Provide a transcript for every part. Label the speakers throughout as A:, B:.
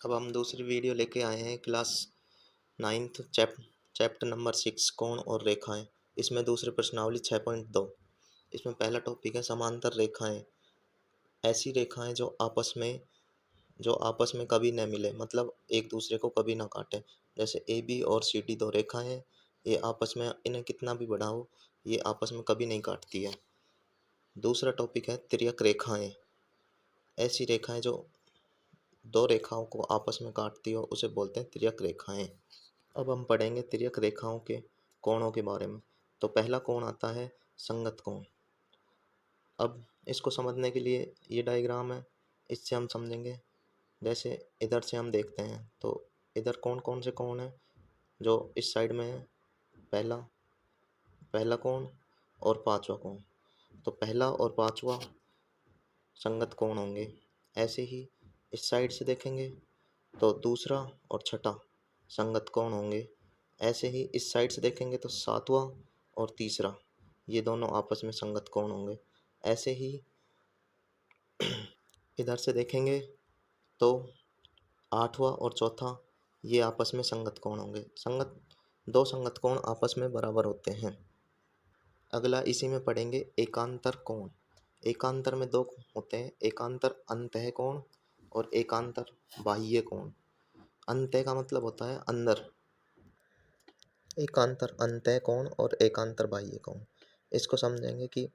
A: अब हम दूसरी वीडियो लेके आए हैं क्लास 9th चैप्टर नंबर 6 कोण और रेखाएं। इसमें दूसरी प्रश्नावली 6.2। इसमें पहला टॉपिक है समांतर रेखाएं। ऐसी रेखाएं जो आपस में कभी न मिले, मतलब एक दूसरे को कभी ना काटे। जैसे ए बी और सी डी दो रेखाएं हैं, ये आपस में इन्हें कितना भी बढ़ाओ ये आपस में कभी नहीं काटती है। दूसरा टॉपिक है तिर्यक रेखाएं। ऐसी रेखाएं जो दो रेखाओं को आपस में काटती हो उसे बोलते हैं तिर्यक रेखाएं। अब हम पढ़ेंगे तिर्यक रेखाओं के कोणों के बारे में। तो पहला कोण आता है संगत कोण। अब इसको समझने के लिए ये डायग्राम है, इससे हम समझेंगे। जैसे इधर से हम देखते हैं तो इधर कौन कौन से कोण हैं जो इस साइड में है। पहला पहला कोण और पांचवा कोण। तो पहला और पांचवा संगत कोण होंगे। ऐसे ही इस साइड से देखेंगे तो दूसरा और छठा संगत कोण होंगे। ऐसे ही इस साइड से देखेंगे तो सातवां और तीसरा, ये दोनों आपस में संगत कोण होंगे। ऐसे ही इधर से देखेंगे तो आठवां और चौथा, ये आपस में संगत कोण होंगे। दो संगत कोण आपस में बराबर होते हैं। अगला इसी में पढ़ेंगे एकांतर कोण। एकांतर में दो होते हैं, एकांतर अंतः कोण और एकांतर बाह्य कोण। अंतः का मतलब होता है अंदर, एकांतर अंतः कोण और एकांतर बाह्य कोण। इसको समझेंगे कि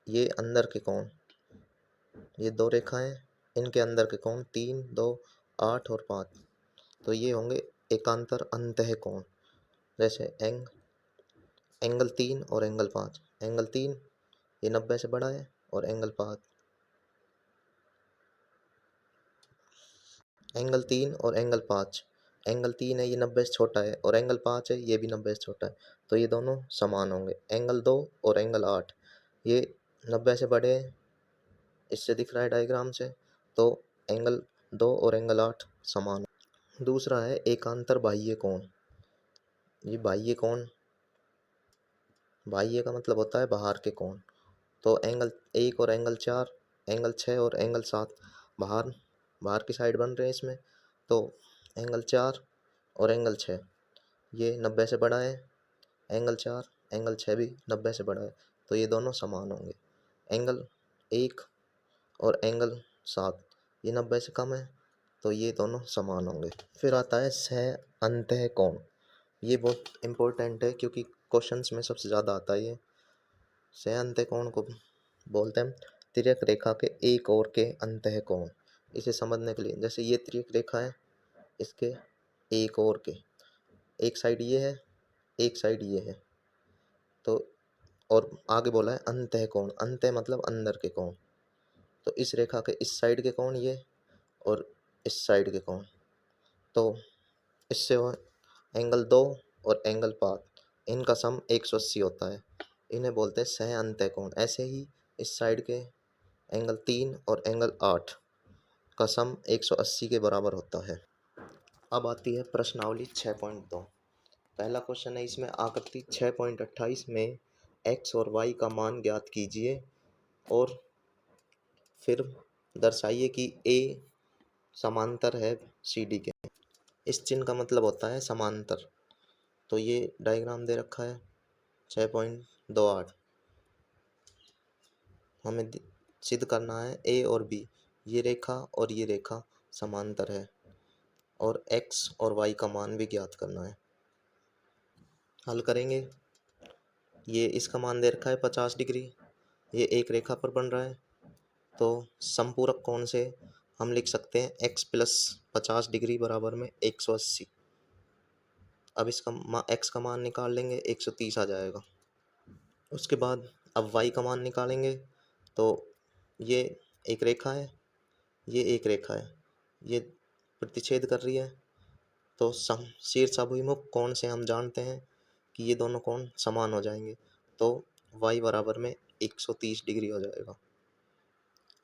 A: ये अंदर के कोण, ये दो रेखाएं, इनके अंदर के कोण 3, 2, 8 और 5, तो ये होंगे एकांतर अंतः कोण। जैसे एंगल 3 और एंगल 5। एंगल 3 ये 90 से बड़ा है और एंगल 5 एंगल 3 और एंगल 5, एंगल 3 है ये 90 से छोटा है और एंगल 5 है ये भी 90 से छोटा है, तो ये दोनों समान होंगे। एंगल 2 और एंगल 8 ये 90 से बड़े हैं, इससे दिख रहा है डायग्राम से, तो एंगल 2 और एंगल 8 समान। दूसरा है एकांतर बाह्य कोण। ये बाह्य कोण, बाह्य का मतलब होता है बाहर के कोण। तो एंगल 1 और एंगल 4, एंगल 6 और एंगल 7 बाहर की साइड बन रहे हैं इसमें। तो एंगल 4 और एंगल 6 ये 90 से बड़ा है, एंगल 4 एंगल 6 भी 90 से बड़ा है, तो ये दोनों समान होंगे। एंगल 1 और एंगल 7 ये 90 से कम है, तो ये दोनों समान होंगे। फिर आता है सह अंतः कोण। ये बहुत इम्पोर्टेंट है क्योंकि क्वेश्चंस में सबसे ज़्यादा आता है ये। सह अंतः कोण को बोलते हैं तिर्यक रेखा के एक ओर के अंतः कोण। इसे समझने के लिए, जैसे ये तिर्यक रेखा है, इसके एक ओर के, एक साइड ये है, एक साइड ये है, तो और आगे बोला है अंतः कोण। अंतः मतलब अंदर के कोण। तो इस रेखा के इस साइड के कोण ये और इस साइड के कोण, तो इससे एंगल 2 और एंगल 5 इनका सम 180 होता है। इन्हें बोलते हैं सह अंतः कोण। ऐसे ही इस साइड के एंगल 3 और एंगल 8 का सम 180 के बराबर होता है। अब आती है प्रश्नावली 6.2। पहला क्वेश्चन है इसमें आकृति 6.28 में x और y का मान ज्ञात कीजिए और फिर दर्शाइए कि a समांतर है सी डी के। इस चिन्ह का मतलब होता है समांतर। तो ये डायग्राम दे रखा है 6.28। हमें सिद्ध करना है ए और बी, ये रेखा और ये रेखा समांतर है, और x और y का मान भी ज्ञात करना है। हल करेंगे। ये इसका मान दे रखा है 50 डिग्री, ये एक रेखा पर बन रहा है, तो समपूरक कोण से हम लिख सकते हैं x प्लस 50 डिग्री बराबर में 180। अब इसका x का मान निकाल लेंगे, 130 आ जाएगा। उसके बाद अब y का मान निकालेंगे, तो ये एक रेखा है, ये एक रेखा है, ये प्रतिच्छेद कर रही है, तो शीर्ष अभिमुख कोण से हम जानते हैं कि ये दोनों कोण समान हो जाएंगे, तो y बराबर में 130 डिग्री हो जाएगा।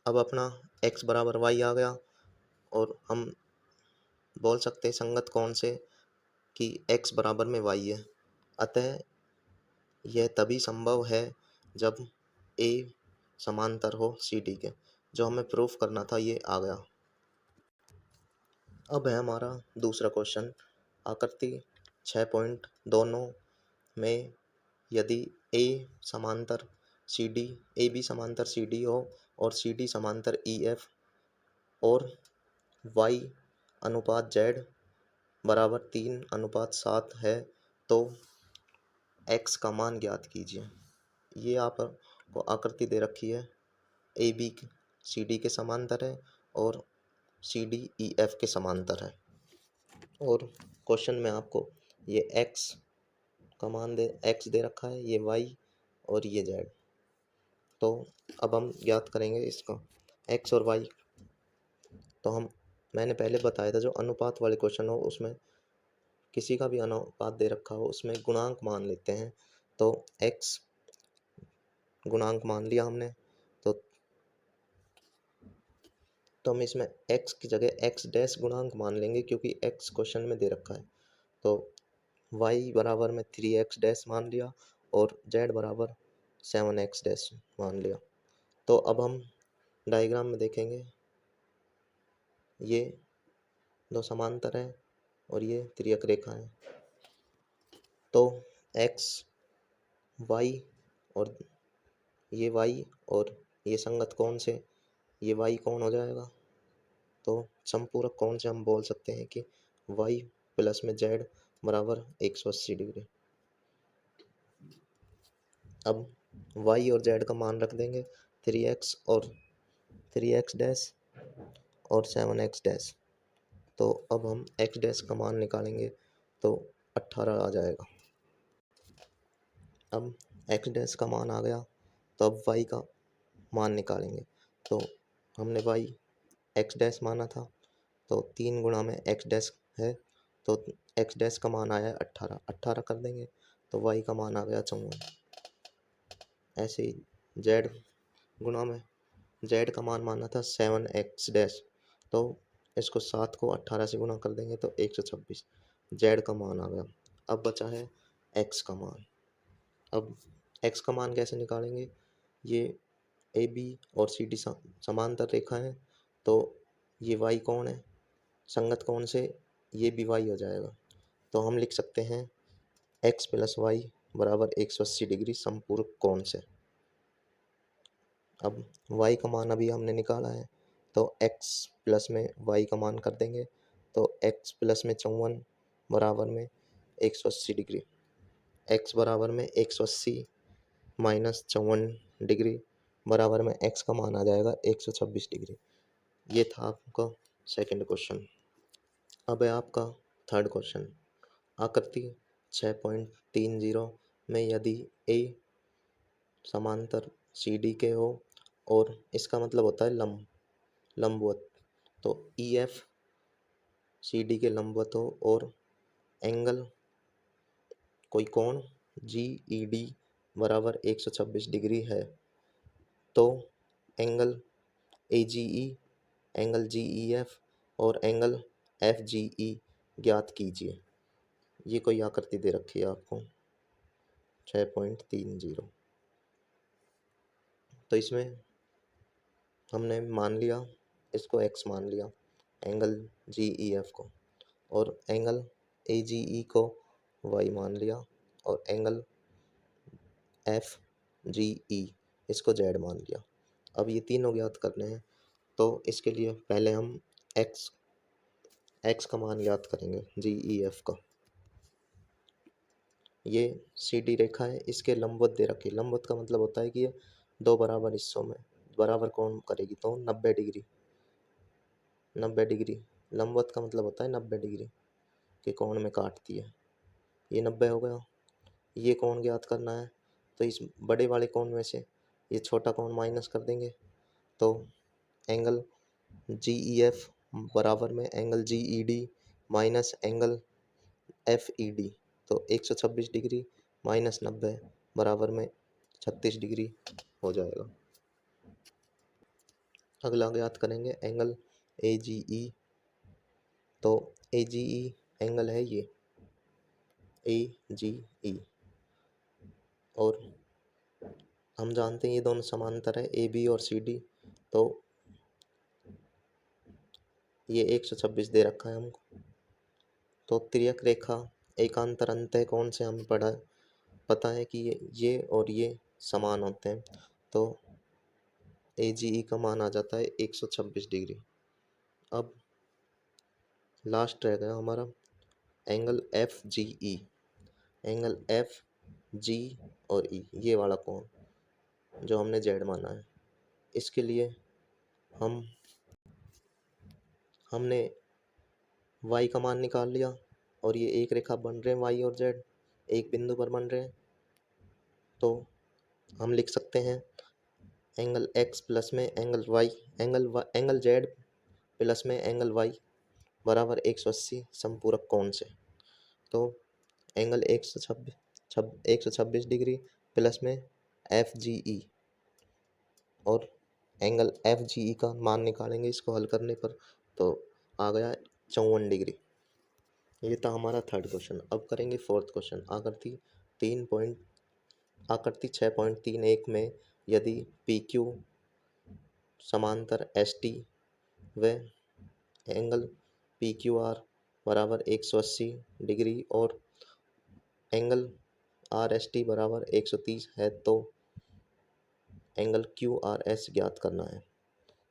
A: अब अपना x बराबर y आ गया और हम बोल सकते हैं संगत कोण से कि x बराबर में y है। अतः यह तभी संभव है जब a समांतर हो सी डी के। जो हमें प्रूफ करना था ये आ गया। अब है हमारा दूसरा क्वेश्चन। आकृति 6.29 में यदि ए समांतर सी डी, ए बी समांतर सी डी हो और सी डी समांतर ई एफ और वाई अनुपात जेड बराबर 3:7 है तो एक्स का मान ज्ञात कीजिए। ये आपको आकृति दे रखी है, ए बी सी डी के समांतर है और सी डी ई एफ के समांतर है, और क्वेश्चन में आपको ये एक्स का मान एक्स दे रखा है, ये वाई और ये जेड। तो अब हम ज्ञात करेंगे इसका एक्स और वाई। तो मैंने पहले बताया था, जो अनुपात वाले क्वेश्चन हो उसमें किसी का भी अनुपात दे रखा हो उसमें गुणांक मान लेते हैं। तो एक्स गुणांक मान लिया हमने, तो हम इसमें x की जगह x डैश गुणांक मान लेंगे, क्योंकि x क्वेश्चन में दे रखा है। तो y बराबर में 3x डैश मान लिया और z बराबर 7x डैश मान लिया। तो अब हम डायग्राम में देखेंगे, ये दो समांतर है और ये तिर्यक रेखा है। तो x y और ये y और ये संगत कोण से ये y कोण हो जाएगा। तो समपूरक कोण से हम बोल सकते हैं कि y प्लस में z बराबर 180 डिग्री। अब y और z का मान रख देंगे, 3x और 3x डैश और 7x डैश। तो अब हम x डैश का मान निकालेंगे तो 18 आ जाएगा। अब x डैश का मान आ गया, तो अब y का मान निकालेंगे। तो हमने y x डैश माना था, तो 3 गुणा में x डैश है, तो x डैश का मान आया है 18, 18 कर देंगे तो y का मान आ गया 54। ऐसे ही z गुणा में z का मान माना था 7x डैश, तो इसको 7 को 18 से गुणा कर देंगे तो 126 z का मान आ गया। अब बचा है x का मान। अब x का मान कैसे निकालेंगे, ये ए बी और सी डी समांतर रेखा है, तो ये y कोण है, संगत कोण से ये भी y हो जाएगा। तो हम लिख सकते हैं x प्लस वाई बराबर 180 डिग्री समपूरक कोण से। अब y का मान अभी हमने निकाला है, तो x प्लस में y का मान कर देंगे, तो x प्लस में 54 बराबर में 180 डिग्री, x बराबर में 180 माइनस 54 डिग्री बराबर में x का मान आ जाएगा 126 डिग्री। ये था आपका सेकंड क्वेश्चन। अब है आपका थर्ड क्वेश्चन। आकृति 6.30 में यदि ए समांतर सी डी के हो और इसका मतलब होता है लंबवत, तो ई एफ सी डी के लंबवत हो और एंगल कोई कोण जी ई डी बराबर 126 डिग्री है, तो angle A G E, angle G E F और एंगल एफ जी ई ज्ञात कीजिए। ये कोई आकृति दे रखी है आपको 6.30। तो इसमें हमने मान लिया, इसको x मान लिया एंगल जी ई एफ को, और एंगल ए जी ई को y मान लिया और एंगल एफ जी ई इसको z मान लिया। अब ये तीनों ज्ञात करने हैं, तो इसके लिए पहले हम x का मान ज्ञात करेंगे जी ई एफ का। ये सी डी रेखा है, इसके लंबवत दे रखी है। लंबवत का मतलब होता है कि ये दो बराबर हिस्सों में बराबर कोण करेगी, तो 90 डिग्री। 90 डिग्री लंबवत का मतलब होता है 90 डिग्री के कोण में काटती है। ये 90 हो गया। ये कोण ज्ञात करना है, तो इस बड़े वाले कोण में से ये छोटा कोण माइनस कर देंगे, तो एंगल जी ई एफ बराबर में angle G E D minus angle F E D, तो 126 डिग्री माइनस 90 बराबर में 36 डिग्री हो जाएगा। अगला ज्ञात करेंगे एंगल ए जी ई। तो ए जी ई एंगल है ये ए जी ई, और हम जानते हैं ये दोनों समांतर है ए बी और सी डी। तो ये 126 दे रखा है हमको। तो तिर्यक रेखा एकांतर अंतः कोण से हमें पता है कि ये और ये समान होते हैं, तो AGE का मान आ जाता है 126 डिग्री। अब लास्ट रह गया हमारा एंगल FGE। एंगल FG और E, ये वाला कोण जो हमने Z माना है, इसके लिए हमने y का मान निकाल लिया और ये एक रेखा बन रहे हैं y और z, एक बिंदु पर बन रहे हैं। तो हम लिख सकते हैं एंगल x प्लस में एंगल z प्लस में एंगल y बराबर 180 समपूरक कोण से। तो एंगल 126 डिग्री प्लस में FGE और एंगल FGE का मान निकालेंगे इसको हल करने पर, तो आ गया 54 डिग्री। ये था हमारा थर्ड क्वेश्चन। अब करेंगे फोर्थ क्वेश्चन। आकृति 6.31 में यदि PQ समांतर ST व एंगल PQR बराबर 180 डिग्री और एंगल RST बराबर 130 है तो एंगल QRS ज्ञात करना है।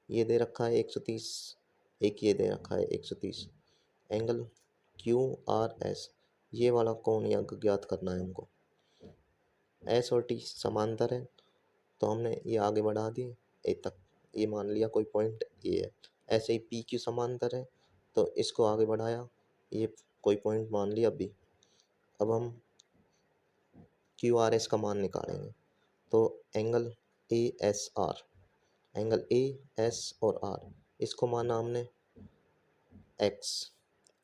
A: ये दे रखा है 130, एक ये दे रखा है 130। एंगल QRS ये वाला कोण ज्ञात करना है हमको। S और T समांतर है तो हमने ये आगे बढ़ा दिए ए तक, ये मान लिया कोई पॉइंट ये है। ऐसे ही PQ समांतर है तो इसको आगे बढ़ाया, ये कोई पॉइंट मान लिया B। अब हम QRS का मान निकालेंगे। तो एंगल ASR, एंगल AS और R इसको माना हमने X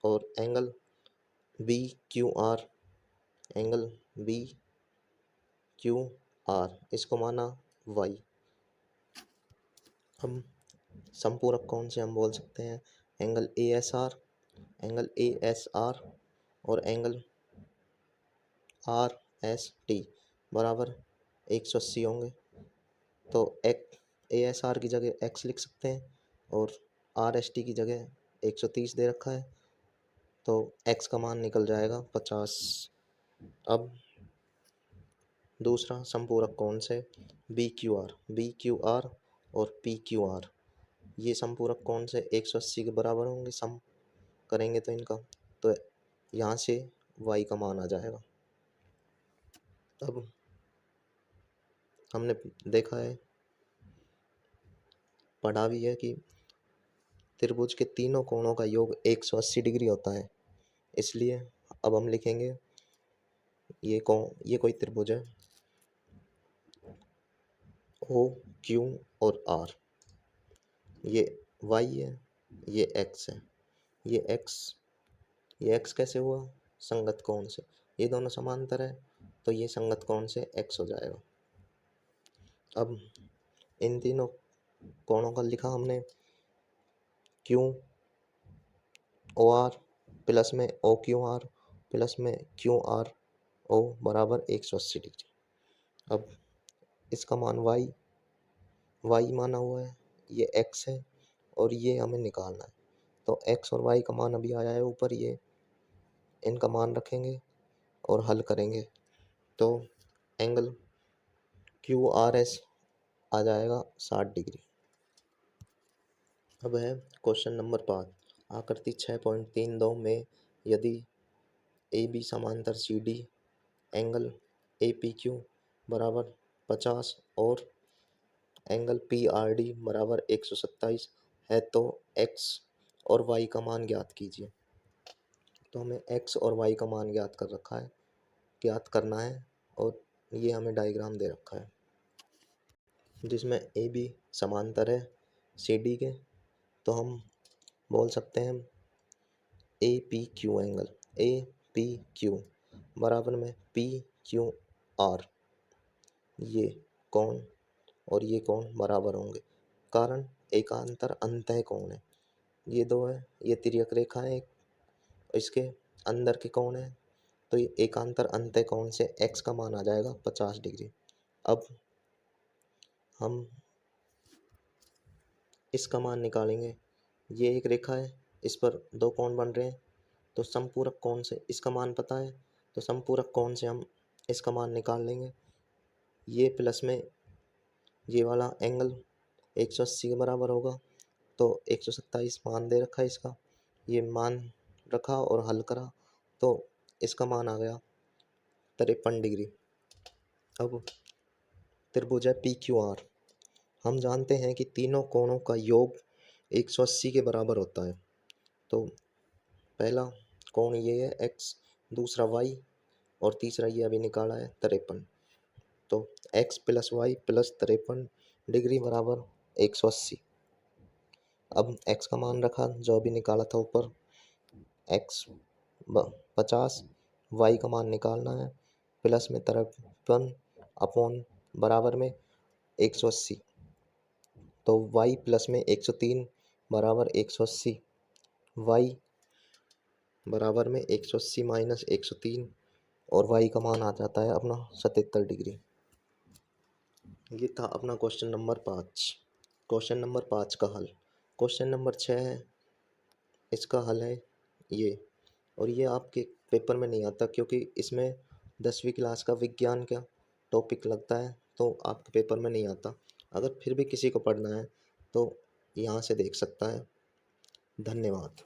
A: और एंगल BQR, एंगल BQR इसको माना Y। हम समपूरक कोण से हम बोल सकते हैं एंगल ASR और एंगल RST बराबर 180 होंगे। तो ASR की जगह X लिख सकते हैं और RST की जगह 130 दे रखा है, तो X का मान निकल जाएगा 50। अब दूसरा समपूरक कोण से BQR और PQR, ये समपूरक कोण से 180 के बराबर होंगे। सम करेंगे तो इनका, तो यहाँ से Y का मान आ जाएगा। अब हमने देखा है, पढ़ा भी है कि त्रिभुज के तीनों कोणों का योग 180 डिग्री होता है। इसलिए अब हम लिखेंगे ये कोई त्रिभुज है OQ और R, ये Y है, ये X है, ये X कैसे हुआ? संगत कोण से। ये दोनों समांतर है तो ये संगत कोण से X हो जाएगा। अब इन तीनों कोणों का लिखा हमने QOR प्लस में OQR प्लस में QRO बराबर 180 डिग्री। अब इसका मान Y माना हुआ है, ये X है और ये हमें निकालना है। तो X और Y का मान अभी आया है ऊपर, ये इनका मान रखेंगे और हल करेंगे तो एंगल QRS आ जाएगा 60 डिग्री। अब है क्वेश्चन नंबर 5। आकृति 6.32 में यदि AB समांतर CD एंगल APQ बराबर 50 और एंगल PRD बराबर 127 है तो X और Y का मान ज्ञात कीजिए। तो हमें X और Y का मान ज्ञात करना है और ये हमें डायग्राम दे रखा है जिसमें AB समांतर है CD के, तो हम बोल सकते हैं APQ एंगल APQ बराबर में PQR, ये कोण और ये कोण बराबर होंगे, कारण एकांतर अंतः कोण है। ये दो है, ये तिर्यक रेखा है, इसके अंदर के कोण है, तो ये एकांतर अंतः कोण से X का मान आ जाएगा 50 डिग्री। अब हम इसका मान निकालेंगे। ये एक रेखा है इस पर दो कोण बन रहे हैं, तो समपूरक कोण से इसका मान पता है, तो समपूरक कोण से हम इसका मान निकाल लेंगे। ये प्लस में ये वाला एंगल 180 के बराबर होगा, तो 127 मान दे रखा है इसका, ये मान रखा और हल करा तो इसका मान आ गया 53 डिग्री। अब त्रिभुज है पी क्यू आर, हम जानते हैं कि तीनों कोणों का योग 180 के बराबर होता है। तो पहला कोण ये है x, दूसरा y और तीसरा ये अभी निकाला है 53। तो x plus y plus 53 degree बराबर 180। अब x का मान रखा जो अभी निकाला था ऊपर, x 50, y का मान निकालना है, प्लस में 53 अपॉन बराबर में 180, तो y प्लस में 103 बराबर 180, y बराबर में 180 माइनस 103 और y का मान आ जाता है अपना 77 डिग्री। ये था अपना क्वेश्चन नंबर 5। क्वेश्चन नंबर 5 का हल। क्वेश्चन नंबर 6 है, इसका हल है ये, और ये आपके पेपर में नहीं आता क्योंकि इसमें 10वीं क्लास का विज्ञान का टॉपिक लगता है, तो आपके पेपर में नहीं आता। अगर फिर भी किसी को पढ़ना है तो यहाँ से देख सकता है। धन्यवाद।